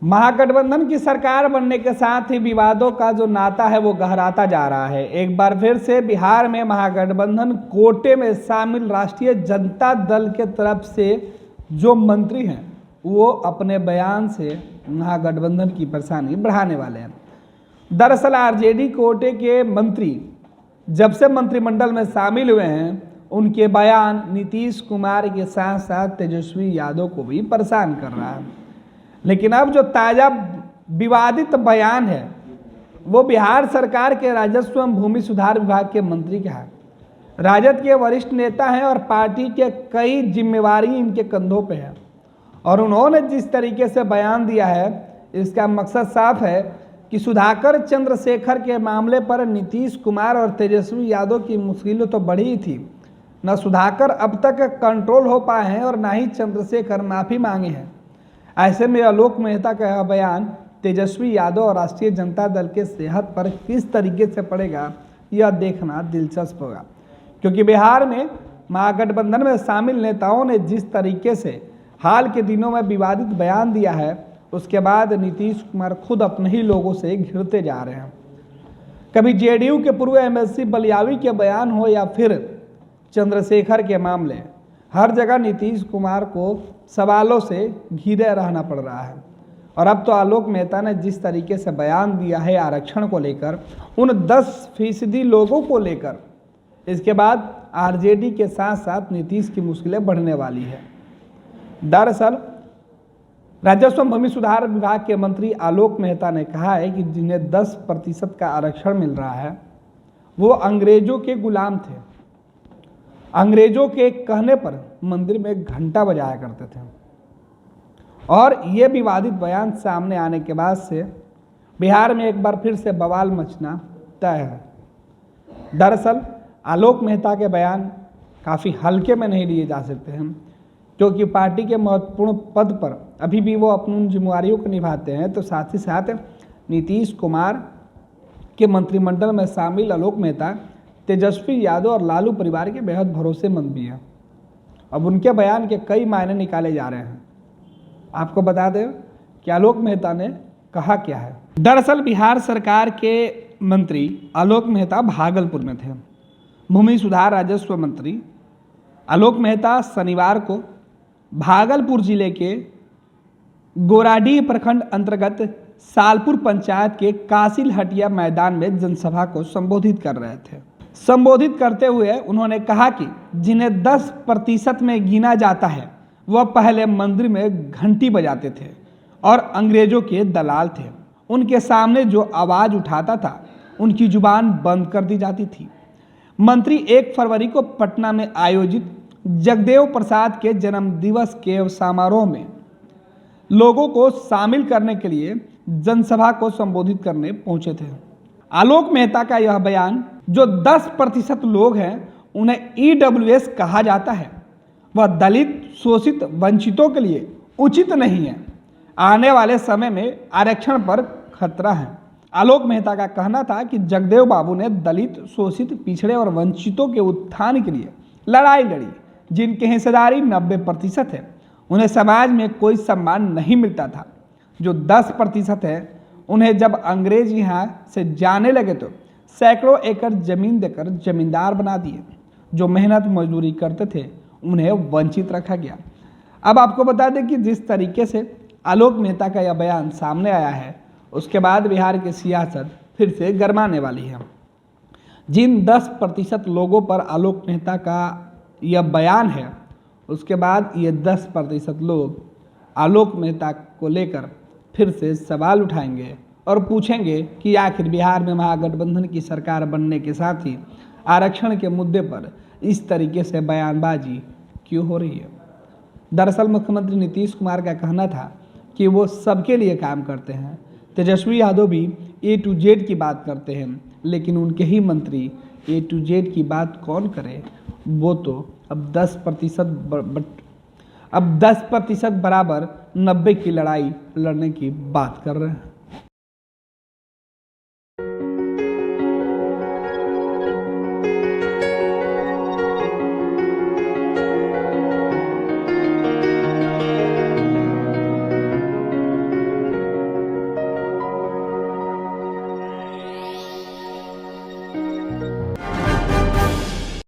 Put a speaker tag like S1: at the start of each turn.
S1: महागठबंधन की सरकार बनने के साथ ही विवादों का जो नाता है वो गहराता जा रहा है। एक बार फिर से बिहार में महागठबंधन कोटे में शामिल राष्ट्रीय जनता दल के तरफ से जो मंत्री हैं वो अपने बयान से महागठबंधन की परेशानी बढ़ाने वाले हैं। दरअसल आरजेडी कोटे के मंत्री जब से मंत्रिमंडल में शामिल हुए हैं उनके बयान नीतीश कुमार के साथ साथ तेजस्वी यादव को भी परेशान कर रहा है। लेकिन अब जो ताज़ा विवादित बयान है वो बिहार सरकार के राजस्व एवं भूमि सुधार विभाग के मंत्री का है। राजद के वरिष्ठ नेता हैं और पार्टी के कई जिम्मेवारी इनके कंधों पे है और उन्होंने जिस तरीके से बयान दिया है इसका मकसद साफ है कि सुधाकर चंद्रशेखर के मामले पर नीतीश कुमार और तेजस्वी यादव की मुश्किलें तो बढ़ी ही थी। न सुधाकर अब तक कंट्रोल हो पाए हैं और न ही चंद्रशेखर माफ़ी मांगे हैं। ऐसे में आलोक मेहता का यह बयान तेजस्वी यादव और राष्ट्रीय जनता दल के सेहत पर किस तरीके से पड़ेगा यह देखना दिलचस्प होगा, क्योंकि बिहार में महागठबंधन में शामिल नेताओं ने जिस तरीके से हाल के दिनों में विवादित बयान दिया है उसके बाद नीतीश कुमार खुद अपने ही लोगों से घिरते जा रहे हैं। कभी जेडीयू के पूर्व एमएलसी बलियावी के बयान हो या फिर चंद्रशेखर के मामले, हर जगह नीतीश कुमार को सवालों से घिरे रहना पड़ रहा है। और अब तो आलोक मेहता ने जिस तरीके से बयान दिया है आरक्षण को लेकर, उन 10% लोगों को लेकर, इसके बाद आरजेडी के साथ साथ नीतीश की मुश्किलें बढ़ने वाली है। दरअसल राजस्व भूमि सुधार विभाग के मंत्री आलोक मेहता ने कहा है कि जिन्हें 10% का आरक्षण मिल रहा है वो अंग्रेजों के गुलाम थे। अंग्रेजों के कहने पर मंदिर में घंटा बजाया करते थे और ये विवादित बयान सामने आने के बाद से बिहार में एक बार फिर से बवाल मचना तय है। दरअसल आलोक मेहता के बयान काफ़ी हल्के में नहीं लिए जा सकते हैं, क्योंकि पार्टी के महत्वपूर्ण पद पर अभी भी वो अपनी जिम्मेदारियों को निभाते हैं। तो साथ ही साथ नीतीश कुमार के मंत्रिमंडल में शामिल आलोक मेहता तेजस्वी यादव और लालू परिवार के बेहद भरोसेमंद भी हैं। अब उनके बयान के कई मायने निकाले जा रहे हैं। आपको बता दें कि आलोक मेहता ने कहा क्या है। दरअसल बिहार सरकार के मंत्री आलोक मेहता भागलपुर में थे। भूमि सुधार राजस्व मंत्री आलोक मेहता शनिवार को भागलपुर जिले के गोराडीह प्रखंड अंतर्गत सालपुर पंचायत के कासिल हटिया मैदान में जनसभा को संबोधित कर रहे थे। संबोधित करते हुए उन्होंने कहा कि जिन्हें 10% में गिना जाता है वह पहले मंदिर में घंटी बजाते थे और अंग्रेजों के दलाल थे। उनके सामने जो आवाज़ उठाता था उनकी जुबान बंद कर दी जाती थी। मंत्री 1 फरवरी को पटना में आयोजित जगदेव प्रसाद के जन्म दिवस के समारोह में लोगों को शामिल करने के लिए जनसभा को संबोधित करने पहुंचे थे। आलोक मेहता का यह बयान, जो 10% लोग हैं उन्हें EWS कहा जाता है, वह दलित, शोषित, वंचितों के लिए उचित नहीं है। आने वाले समय में आरक्षण पर खतरा है। आलोक मेहता का कहना था कि जगदेव बाबू ने दलित, शोषित, पिछड़े और वंचितों के उत्थान के लिए लड़ाई लड़ी, जिनकी हिस्सेदारी 90% है। उन्हें समाज में कोई सम्मान नहीं मिलता था। जो 10% है उन्हें जब अंग्रेज यहाँ से जाने लगे तो सैकड़ों एकड़ जमीन देकर जमींदार बना दिए। जो मेहनत मजदूरी करते थे उन्हें वंचित रखा गया। अब आपको बता दें कि जिस तरीके से आलोक मेहता का यह बयान सामने आया है उसके बाद बिहार की सियासत फिर से गरमाने वाली है। जिन 10% लोगों पर आलोक मेहता का यह बयान है उसके बाद ये 10% लोग आलोक मेहता को लेकर फिर से सवाल उठाएंगे और पूछेंगे कि आखिर बिहार में महागठबंधन की सरकार बनने के साथ ही आरक्षण के मुद्दे पर इस तरीके से बयानबाजी क्यों हो रही है। दरअसल मुख्यमंत्री नीतीश कुमार का कहना था कि वो सबके लिए काम करते हैं। तेजस्वी यादव भी A to Z की बात करते हैं, लेकिन उनके ही मंत्री A to Z की बात कौन करे। वो तो अब 10% बराबर 90 की लड़ाई लड़ने की बात कर रहे हैं।